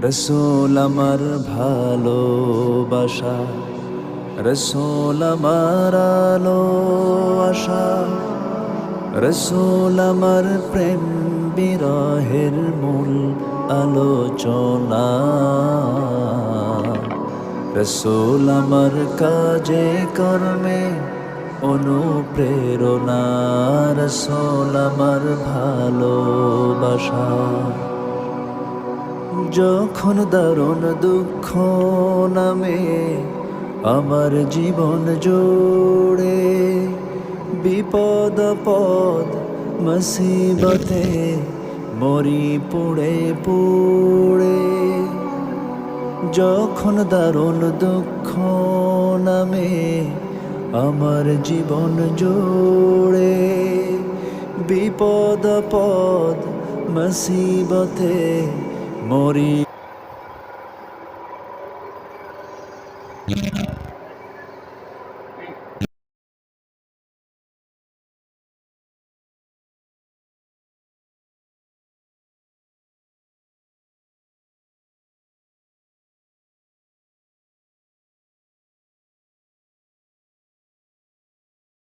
রসূল আমার ভালোবাসা, রসূল আমার আলো আশা, রসূল আমার প্রেম বিরহের মূল আলোচনা। রসূল আমার কাজে কর্মে অনুপ্রেরণা, রসূল আমার ভালোবাসা। যখন দারুণ দুঃখ নামে আমার জীবন জুড়ে, বিপদ আপদ মুসিবতে মরি পুড়ে পুড়ে। যখন দারুণ দুঃখ নামে আমার জীবন জুড়ে, বিপদ আপদ মুসিবতে মরি